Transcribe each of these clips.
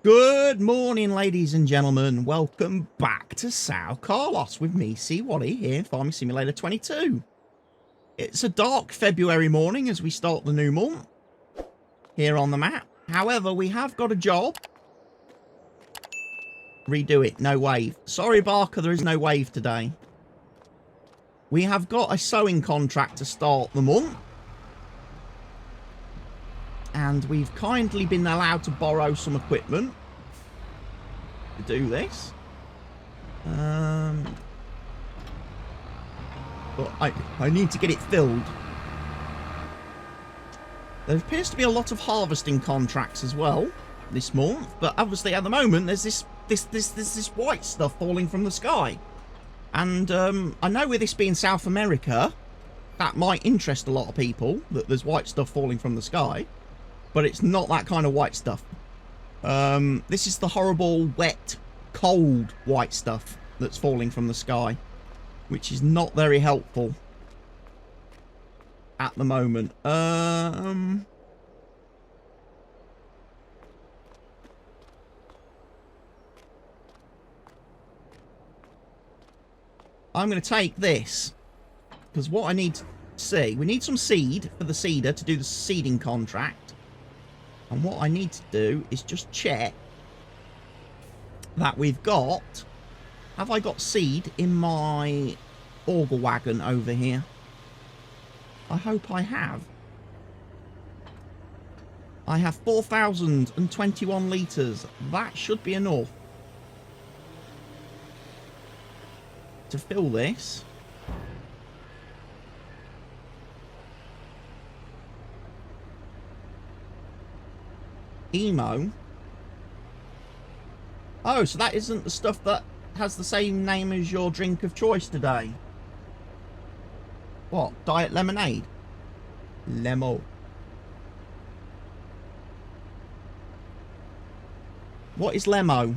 Good morning, ladies and gentlemen. Welcome back to Sao Carlos with me, C. Waddy, here in Farming Simulator 22. It's a dark February morning as we start the new month here on the map. However, we have got a job. Redo it, no wave. Sorry, Barker, there is no wave today. We have got a sowing contract to start the month. And we've kindly been allowed to borrow some equipment to do this. But I need to get it filled. There appears to be a lot of harvesting contracts as well this month, but obviously at the moment there's this white stuff falling from the sky. And I know with this being South America, that might interest a lot of people, that there's white stuff falling from the sky. But it's not that kind of white stuff. This is the horrible, wet, cold white stuff that's falling from the sky, which is not very helpful at the moment. I'm going to take this, because what I need to see, we need some seed for the seeder to do the seeding contract. And what I need to do is just check that we've got... Have I got seed in my auger wagon over here? I hope I have. I have 4,021 litres. That should be enough to fill this. Emo. Oh, so that isn't the stuff that has the same name as your drink of choice today. What? Diet lemonade? Lemo. What is Lemo?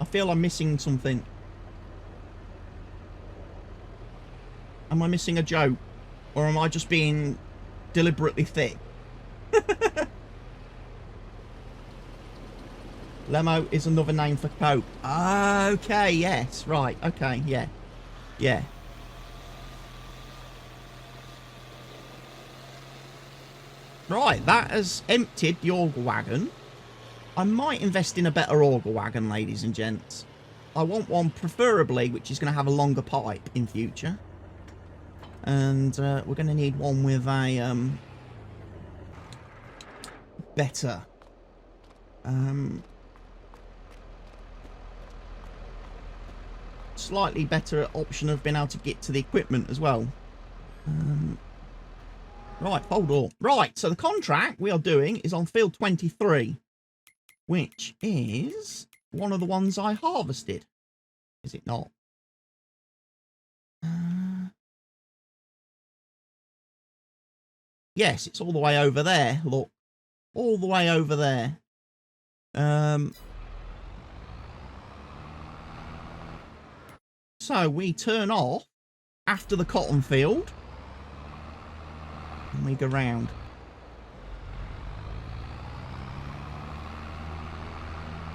I feel I'm missing something. Am I missing a joke? Or am I just being deliberately thick? Lemo is another name for Coke. Okay, yes, right, okay, yeah. Yeah. Right, that has emptied the auger wagon. I might invest in a better auger wagon, ladies and gents. I want one preferably which is going to have a longer pipe in future. And we're going to need one with a better... slightly better option of being able to get to the equipment as well. Right, hold on. Right, so the contract we are doing is on field 23, which is one of the ones I harvested. Is it not? Yes, it's all the way over there. Look, all the way over there. So we turn off after the cotton field and we go round.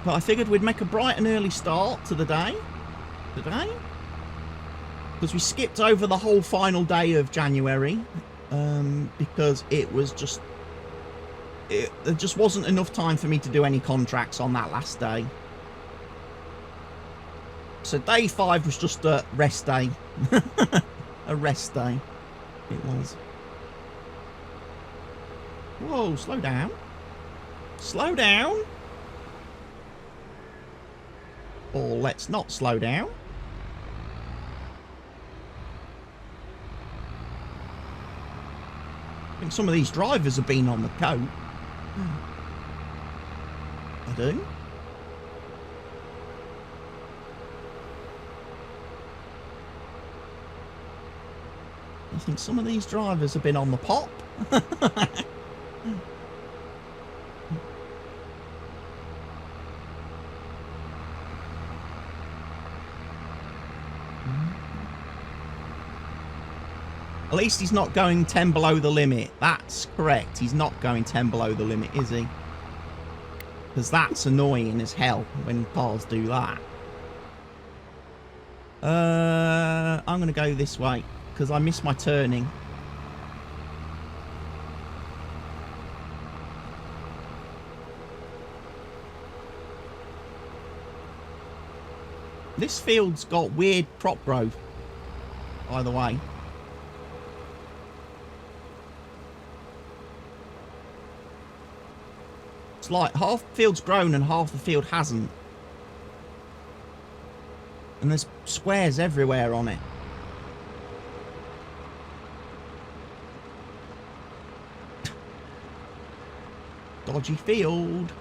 But I figured we'd make a bright and early start to the day today, because we skipped over the whole final day of January because it was just there just wasn't enough time for me to do any contracts on that last day. So day 5 was just a rest day. A rest day. It was. Whoa, slow down. Slow down. Or let's not slow down. I think some of these drivers have been on the coat. I do. I think some of these drivers have been on the pop. At least he's not going 10 below the limit. That's correct. He's not going 10 below the limit, is he? Because that's annoying as hell when cars do that. I'm going to go this way because I missed my turning. This field's got weird crop growth, by the way. It's like half the field's grown and half the field hasn't. And there's squares everywhere on it. Dodgy field.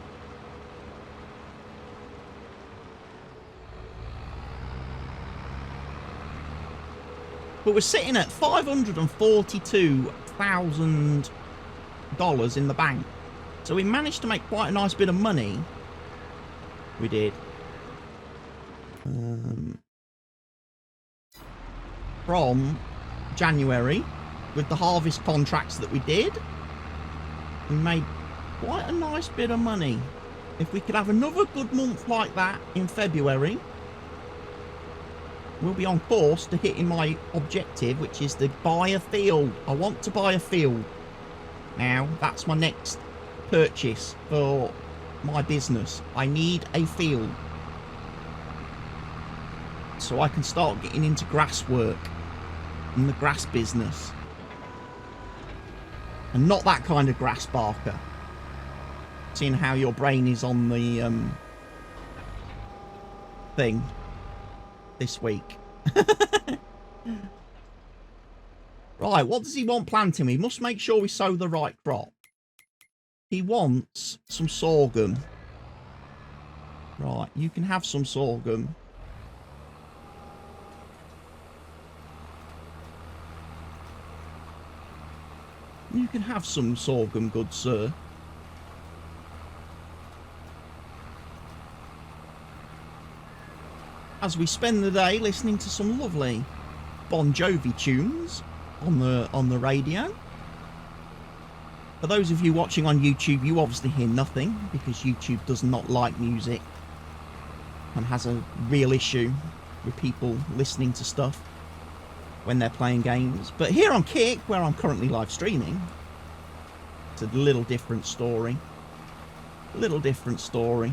But we're sitting at $542,000 in the bank. So we managed to make quite a nice bit of money. We did. From January, with the harvest contracts that we did, we made quite a nice bit of money. If we could have another good month like that in February, we'll be on course to hitting my objective, which is to buy a field. I want to buy a field. Now, that's my next purchase for my business. I need a field. So I can start getting into grass work and the grass business. And not that kind of grass, Barker. Seeing how your brain is on the thing this week. Right, what does he want planting? We must make sure we sow the right crop. He wants some sorghum. Right, you can have some sorghum. You can have some sorghum, good sir. As we spend the day listening to some lovely Bon Jovi tunes on the radio. For those of you watching on YouTube, you obviously hear nothing because YouTube does not like music and has a real issue with people listening to stuff when they're playing games. But here on Kick, where I'm currently live streaming, it's a little different story. A little different story.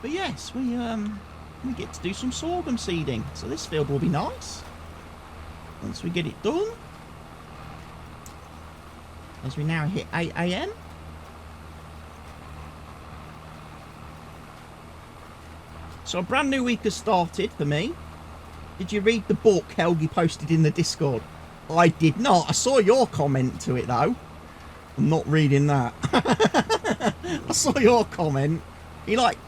But yes, we get to do some sorghum seeding, so this field will be nice once we get it done. As we now hit 8 AM. So a brand new week has started for me. Did you read the book Helgi posted in the Discord? I did not. I saw your comment to it though. I'm not reading that. I saw your comment. He like...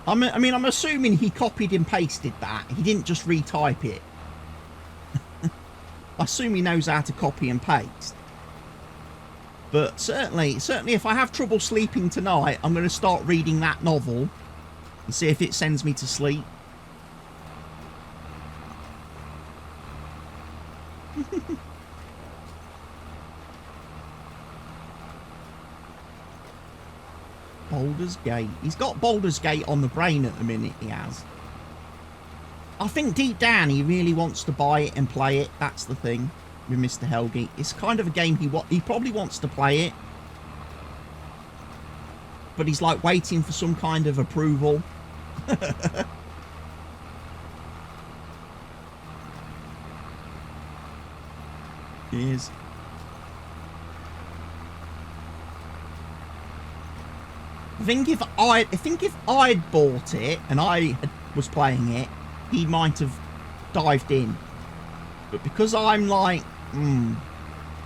I mean, I'm assuming he copied and pasted that. He didn't just retype it. I assume he knows how to copy and paste. But certainly if I have trouble sleeping tonight, I'm going to start reading that novel and see if it sends me to sleep. Baldur's Gate. He's got Baldur's Gate on the brain at the minute, he has. I think deep down he really wants to buy it and play it. That's the thing with Mr. Helgi. It's kind of a game he probably wants to play it. But he's like waiting for some kind of approval. He is. I think if I'd bought it and I was playing it, he might have dived in. But because I'm like,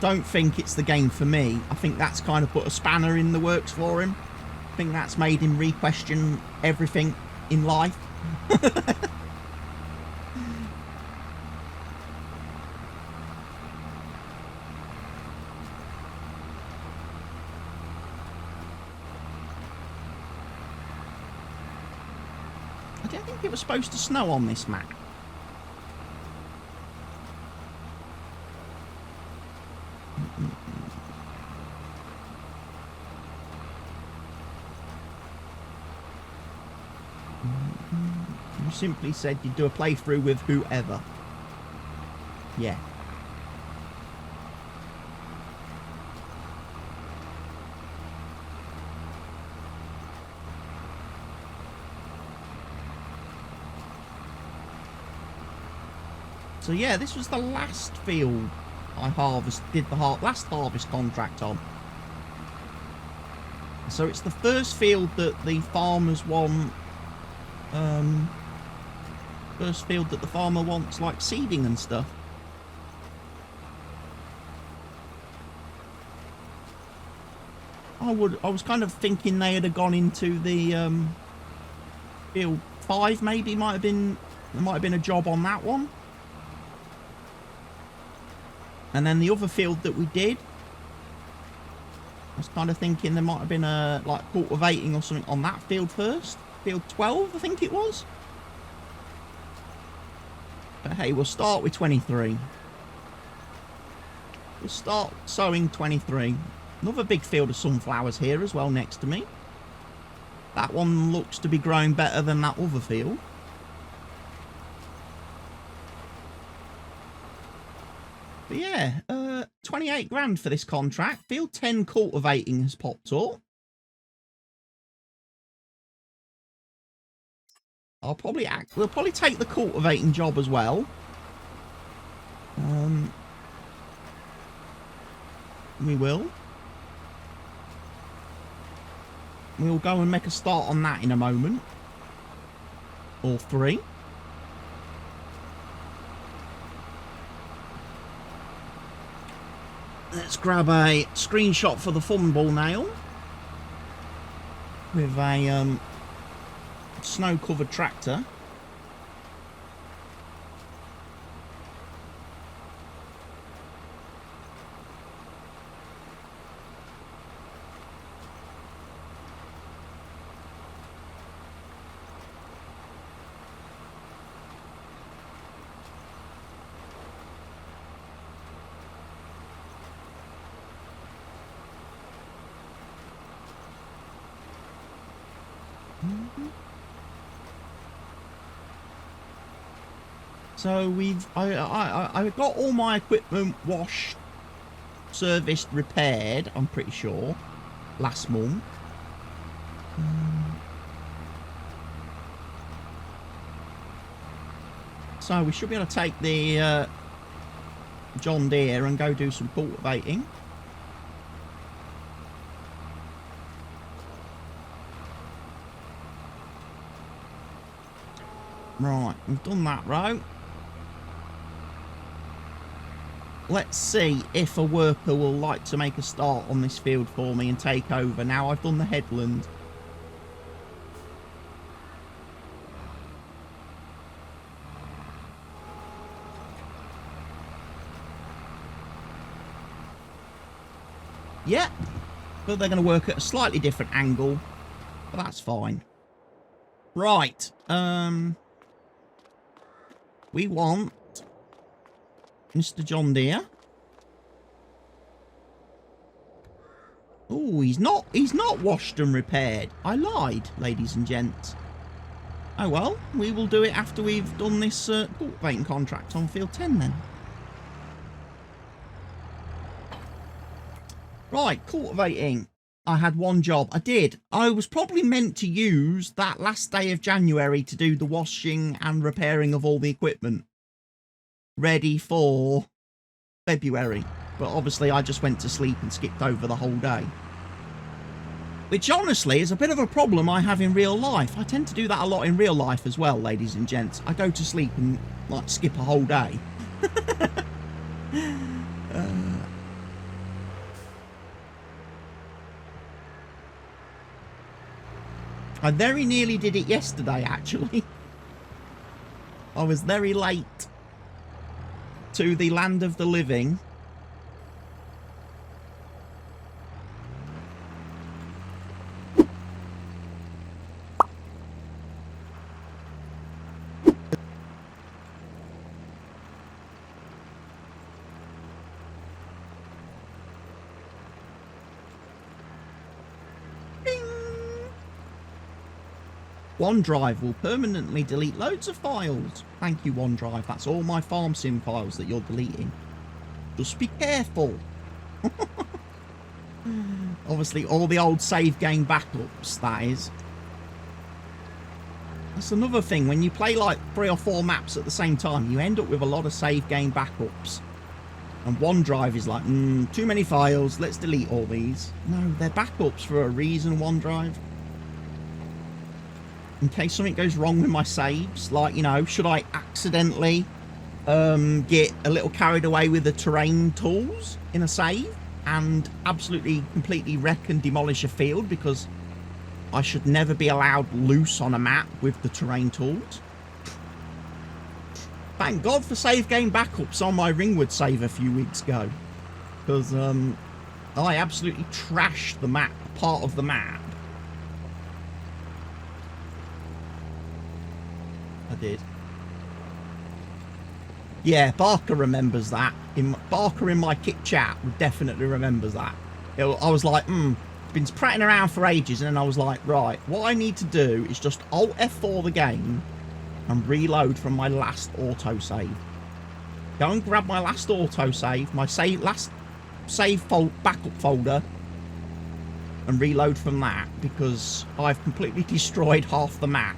don't think it's the game for me, I think that's kind of put a spanner in the works for him. I think that's made him re-question everything in life. I don't think it was supposed to snow on this map. You simply said you'd do a playthrough with whoever. Yeah. So yeah, this was the last field I did the last harvest contract on. So it's the first field that the farmers want. First field that the farmer wants, like seeding and stuff. I was kind of thinking they had gone into the field 5, maybe. There might have been a job on that one. And then the other field that we did, I was kind of thinking there might have been a like cultivating or something on that field first. Field 12, I think it was. But hey, we'll start with 23. We'll start sowing 23. Another big field of sunflowers here as well next to me. That one looks to be growing better than that other field. But yeah, 28 grand for this contract. Field 10 cultivating has popped up. We'll probably take the cultivating job as well. We will. We'll go and make a start on that in a moment. Or 3. Let's grab a screenshot for the fumble nail with a snow-covered tractor. So I got all my equipment washed, serviced, repaired, I'm pretty sure, last month. So we should be able to take the John Deere and go do some cultivating. Right, we've done that row. Let's see if a worker will like to make a start on this field for me and take over. Now I've done the headland. Yeah, but they're going to work at a slightly different angle, but that's fine. Right, we want Mr. John Deere. Oh, he's not washed and repaired. I lied, ladies and gents. Oh well, we will do it after we've done this cultivating contract on field 10 then. Right, cultivating. I had one job. I did. I was probably meant to use that last day of January to do the washing and repairing of all the equipment, ready for February. But obviously I just went to sleep and skipped over the whole day. Which honestly is a bit of a problem I have in real life. I tend to do that a lot in real life as well, ladies and gents. I go to sleep and like skip a whole day. I very nearly did it yesterday, actually. I was very late to the land of the living. OneDrive will permanently delete loads of files. Thank you, OneDrive. That's all my farm sim files that you're deleting. Just be careful. Obviously, all the old save game backups, that is. That's another thing. When you play like 3 or 4 maps at the same time, you end up with a lot of save game backups. And OneDrive is like, too many files. Let's delete all these. No, they're backups for a reason, OneDrive. In case something goes wrong with my saves, like, you know, should I accidentally get a little carried away with the terrain tools in a save and absolutely completely wreck and demolish a field because I should never be allowed loose on a map with the terrain tools. Thank God for save game backups on my Ringwood save a few weeks ago, because I absolutely trashed the map, part of the map. I did. Yeah, Barker remembers that. Barker in my kit chat definitely remembers that. I was like, been prattling around for ages, and then I was like, right, what I need to do is just Alt F4 the game and reload from my last autosave. Go and grab my last autosave, my last save backup folder, and reload from that, because I've completely destroyed half the map.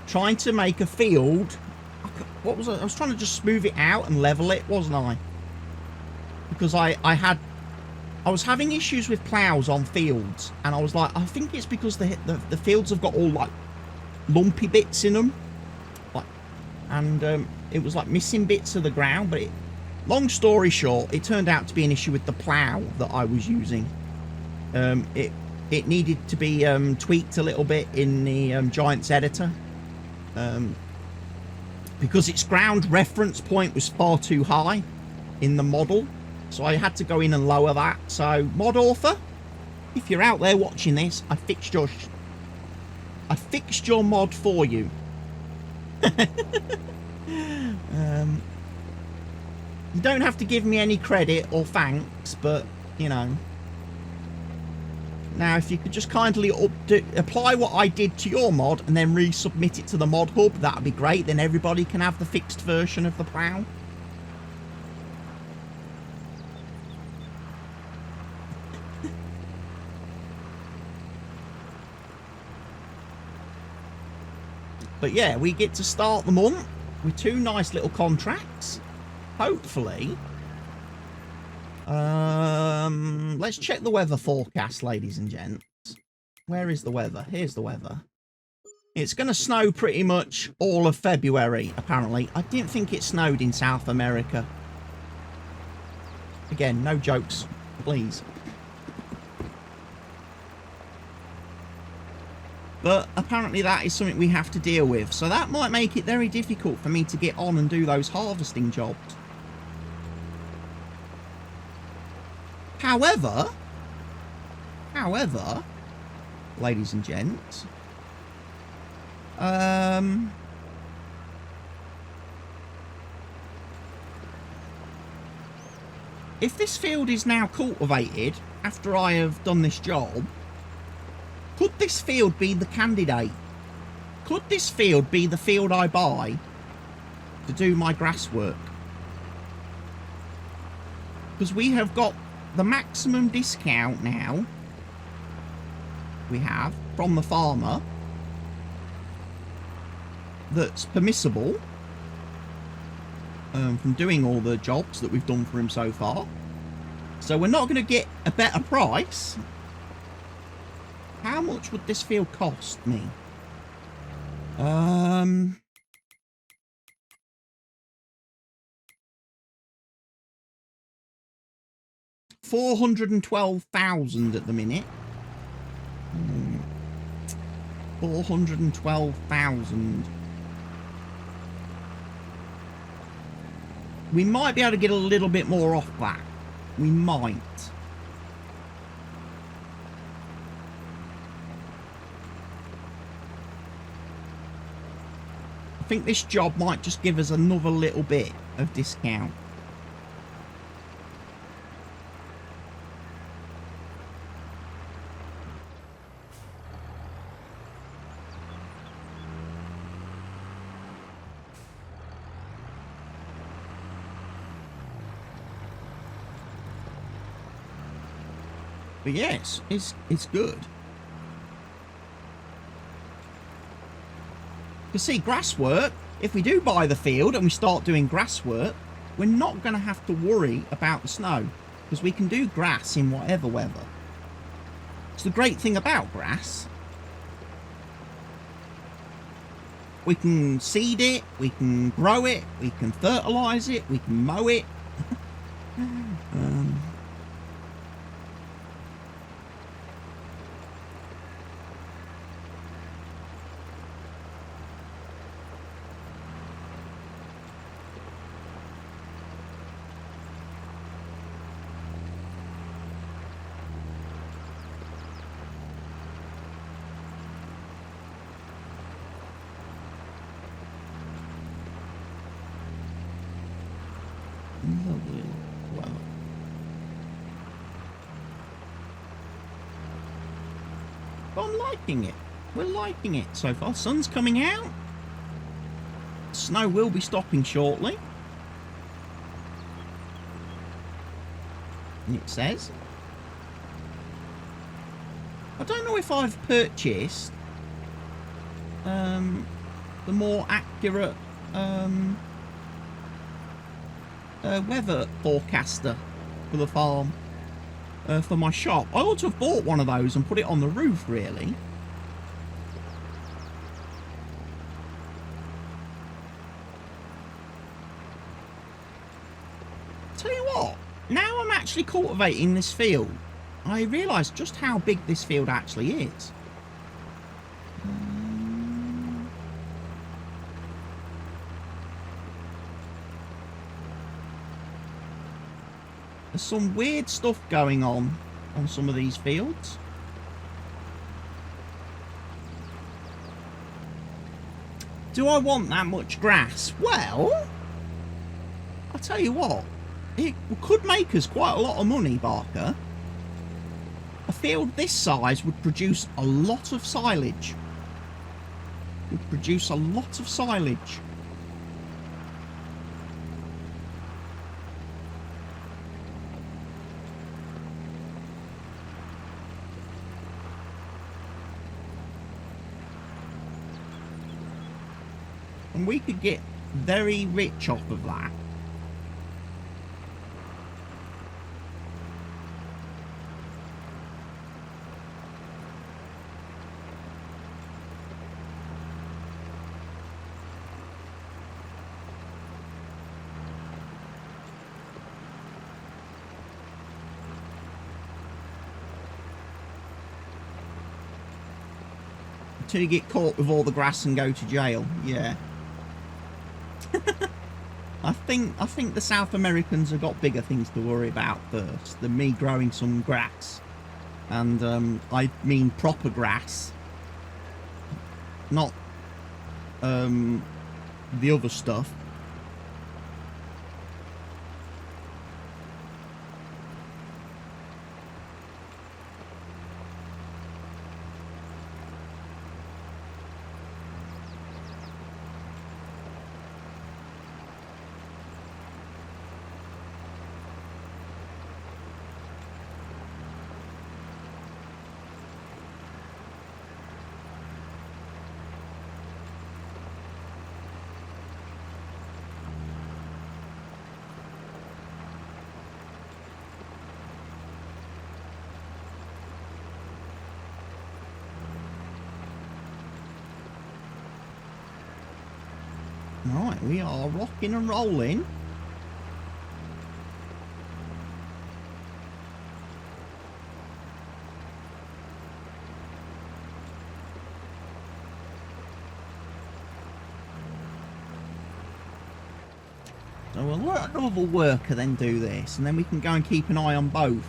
Trying to make a field. What was I was trying to just smooth it out and level it, wasn't I? Because I was having issues with plows on fields, and I was like, I think it's because the fields have got all like lumpy bits in them, like, and it was like missing bits of the ground. But long story short, it turned out to be an issue with the plow that I was using. It needed to be tweaked a little bit in the Giants editor, because its ground reference point was far too high in the model. So I had to go in and lower that. So, mod author, if you're out there watching this, I fixed your mod for you. You don't have to give me any credit or thanks, but, you know. Now, if you could just kindly apply what I did to your mod and then resubmit it to the mod hub, that would be great. Then everybody can have the fixed version of the plow. But yeah, we get to start the month with 2 nice little contracts. Hopefully. Let's check the weather forecast, ladies and gents. Where is the weather? Here's the weather. It's going to snow pretty much all of February, apparently. I didn't think it snowed in South America. Again, no jokes, please. But apparently that is something we have to deal with. So that might make it very difficult for me to get on and do those harvesting jobs. However, ladies and gents, if this field is now cultivated after I have done this job, could this field be the candidate? Could this field be the field I buy to do my grass work? Because we have got the maximum discount now. We have from the farmer that's permissible from doing all the jobs that we've done for him so far. So we're not going to get a better price. How much would this field cost me? $412,000 at the minute. 412,000. We might be able to get a little bit more off that. We might. I think this job might just give us another little bit of discount. But yes, it's good. You see, grass work, if we do buy the field and we start doing grass work, we're not going to have to worry about the snow, because we can do grass in whatever weather. It's the great thing about grass. We can seed it, we can grow it, we can fertilise it, we can mow it. Lovely. Wow. But I'm liking it. We're liking it so far. Sun's coming out. Snow will be stopping shortly. And it says. I don't know if I've purchased the more accurate weather forecaster for the farm, for my shop. I ought to have bought one of those and put it on the roof, really. Tell you what, now I'm actually cultivating this field, I realise just how big this field actually is. There's some weird stuff going on some of these fields. Do I want that much grass? Well, I'll tell you what, it could make us quite a lot of money, Barker. A field this size would produce a lot of silage. Would produce a lot of silage. And we could get very rich off of that. Until you get caught with all the grass and go to jail. Yeah. I think the South Americans have got bigger things to worry about first than me growing some grass. And I mean proper grass. Not the other stuff. Right, we are rocking and rolling. So we'll let another worker then do this, and then we can go and keep an eye on both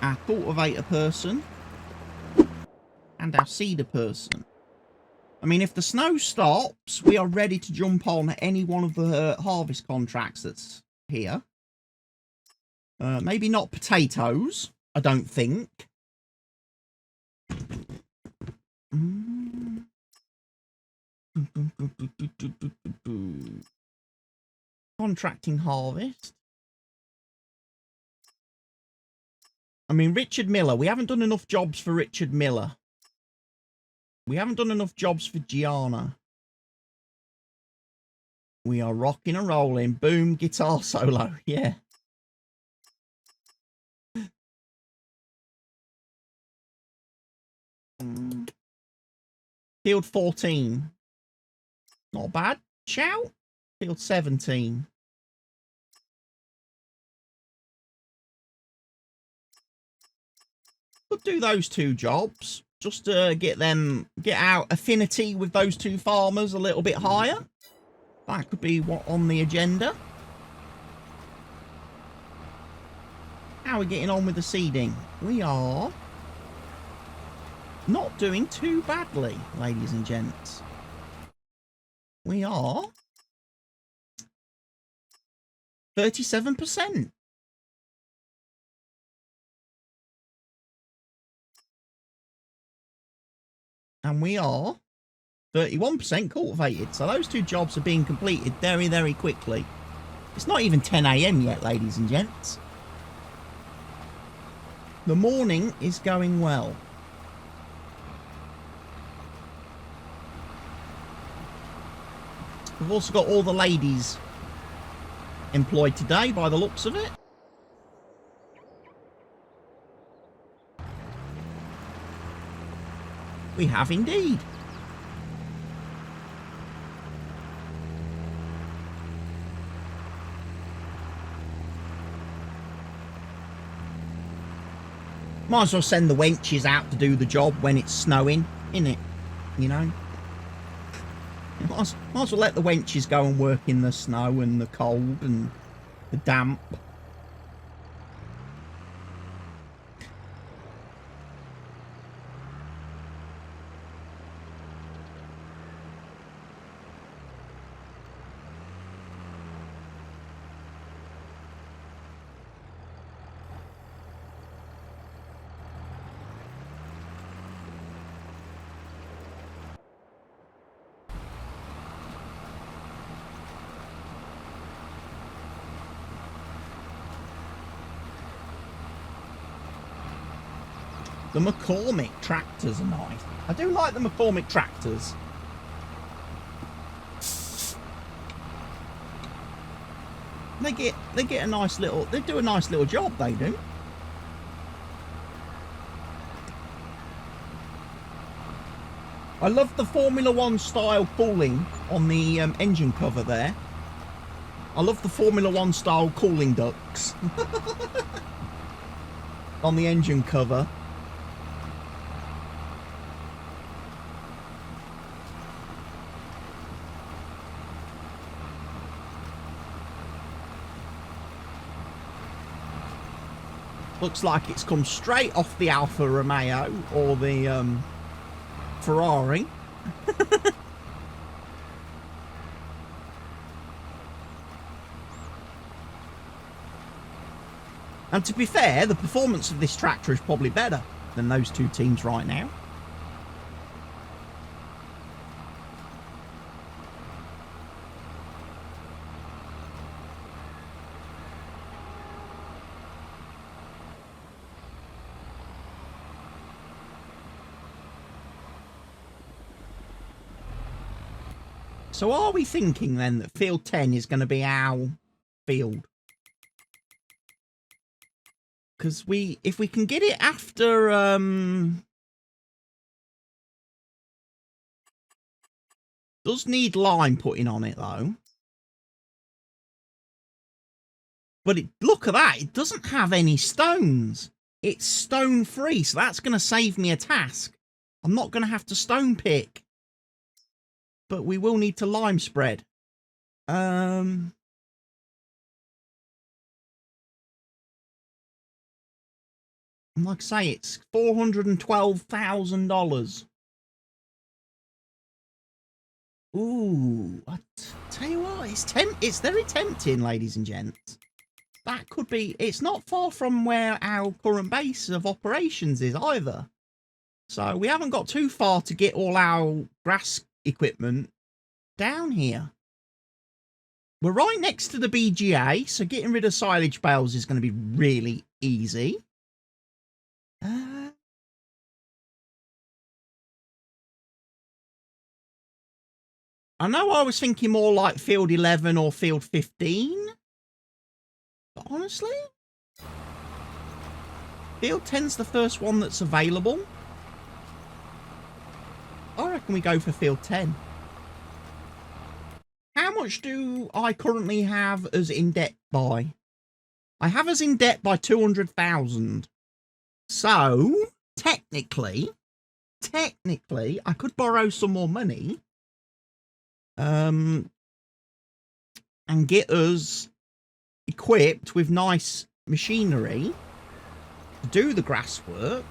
our cultivator person and our seeder person. I mean, if the snow stops, we are ready to jump on any one of the harvest contracts that's here. Maybe not potatoes, I don't think. Contracting harvest. I mean, Richard Miller. We haven't done enough jobs for Richard Miller. We haven't done enough jobs for Gianna. We are rocking and rolling. Boom, guitar solo. Yeah. Field 14. Not bad. Shout. Field 17. Could do those 2 jobs. Just to get our affinity with those 2 farmers a little bit higher. That could be what on the agenda. How are we getting on with the seeding? We are not doing too badly, ladies and gents. We are 37%. And we are 31% cultivated. So those 2 jobs are being completed very, very quickly. It's not even 10 AM yet, ladies and gents. The morning is going well. We've also got all the ladies employed today by the looks of it. We have indeed. Might as well send the wenches out to do the job when it's snowing, innit? You know? Might as well let the wenches go and work in the snow and the cold and the damp. The McCormick tractors are nice. I do like the McCormick tractors. They get a nice little, they do a nice little job, they do. I love the Formula 1 style cooling on the engine cover there. I love the Formula 1 style cooling ducts on the engine cover. Looks like it's come straight off the Alfa Romeo or the Ferrari. And to be fair, the performance of this tractor is probably better than those 2 teams right now. So are we thinking then that field 10 is going to be our field? Because if we can get it after does need lime putting on it though. But look at that, it doesn't have any stones. It's stone free, so that's going to save me a task. I'm not going to have to stone pick. But we will need to lime spread. Like I say, it's $412,000. Ooh, I tell you what, it's very tempting, ladies and gents. That could be. It's not far from where our current base of operations is either. So we haven't got too far to get all our grass equipment down here. We're right next to the BGA, so getting rid of silage bales is going to be really easy. I know I was thinking more like field 11 or field 15. But honestly, field 10's the first one that's available. I reckon we go for field 10. How much do I currently have us in debt by? I have us in debt by 200,000. So, technically, I could borrow some more money. And get us equipped with nice machinery to do the grass work.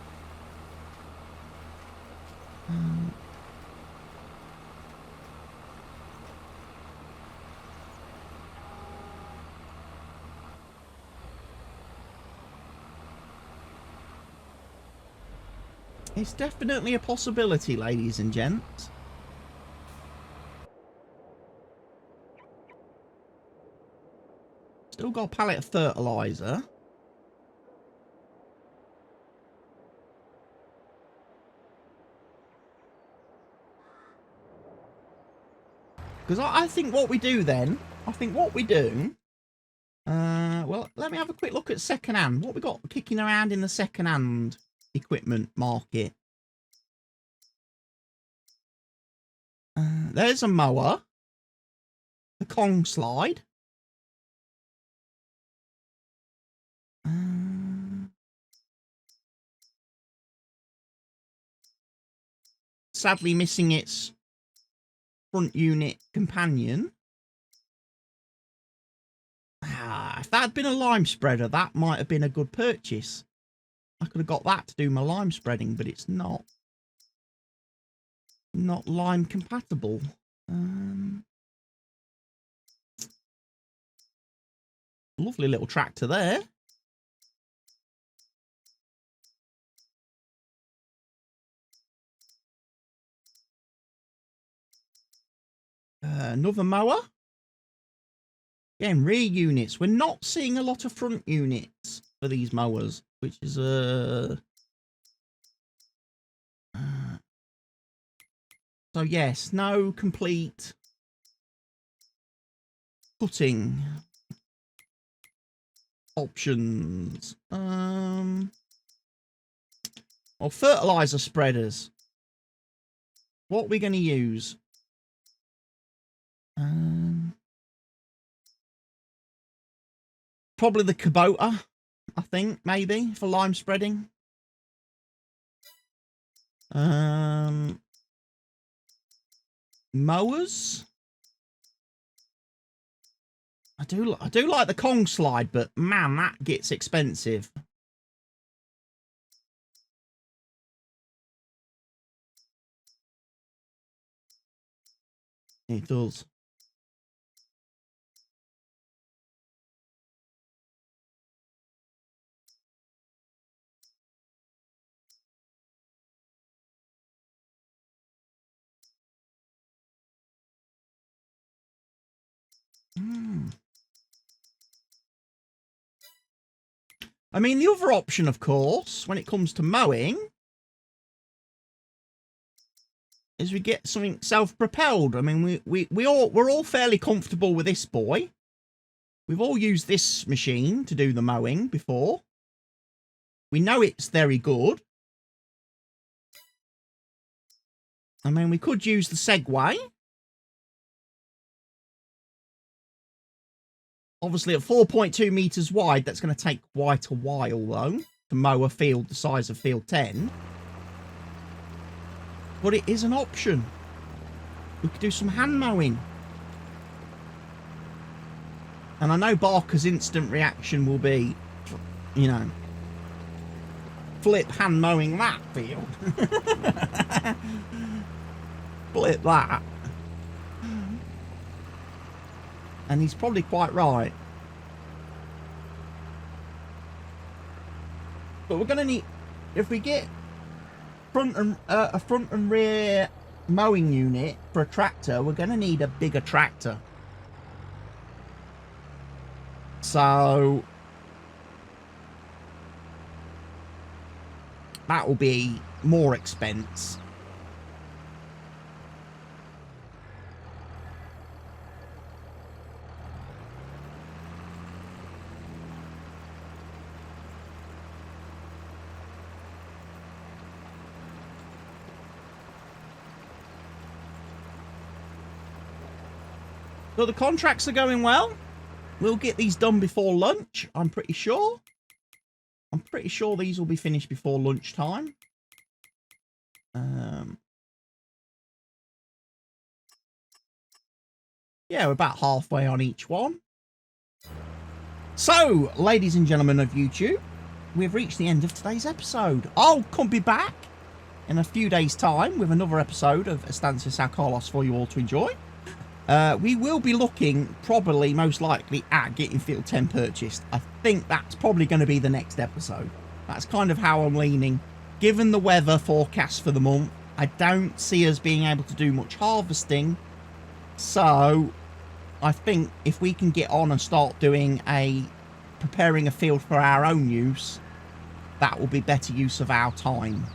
It's definitely a possibility, ladies and gents. Still got a pallet of fertilizer. Because I think what we do then, well, let me have a quick look at second-hand. What we got kicking around in the second-hand equipment market? There's a mower. The Kong slide. Sadly missing its front unit companion. If that had been a lime spreader, that might have been a good purchase. I could have got that to do my lime spreading, but it's not. Not lime compatible. Lovely little tractor there. Another mower. Again, rear units. We're not seeing a lot of front units for these mowers, which is so yes, no complete cutting options. Well, fertilizer spreaders. What are we going to use? Probably the Kubota, I think, maybe, for lime spreading. Mowers. I do like the Kong slide, but man, that gets expensive. It does. I mean, the other option, of course, when it comes to mowing, is we get something self-propelled. I mean, we're all fairly comfortable with this boy. We've all used this machine to do the mowing before. We know it's very good. I mean, we could use the Segway. Obviously, at 4.2 meters wide, that's going to take quite a while, though, to mow a field the size of field 10. But it is an option. We could do some hand mowing. And I know Barker's instant reaction will be, you know, flip hand mowing that field. Flip that. And he's probably quite right. But we're going to need, if we get a front and rear mowing unit for a tractor, we're going to need a bigger tractor. So that will be more expense. So the contracts are going well. We'll get these done before lunch, I'm pretty sure. I'm pretty sure these will be finished before lunchtime. Yeah, we're about halfway on each one. So, ladies and gentlemen of YouTube, we've reached the end of today's episode. I'll come be back in a few days' time with another episode of Estância São Carlos for you all to enjoy. We will be looking, probably, most likely, at getting Field 10 purchased. I think that's probably going to be the next episode. That's kind of how I'm leaning. Given the weather forecast for the month, I don't see us being able to do much harvesting. So, I think if we can get on and start doing preparing a field for our own use, that will be better use of our time.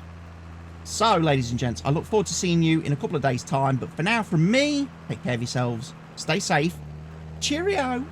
So, ladies and gents, I look forward to seeing you in a couple of days' time. But for now, from me, take care of yourselves, stay safe, cheerio.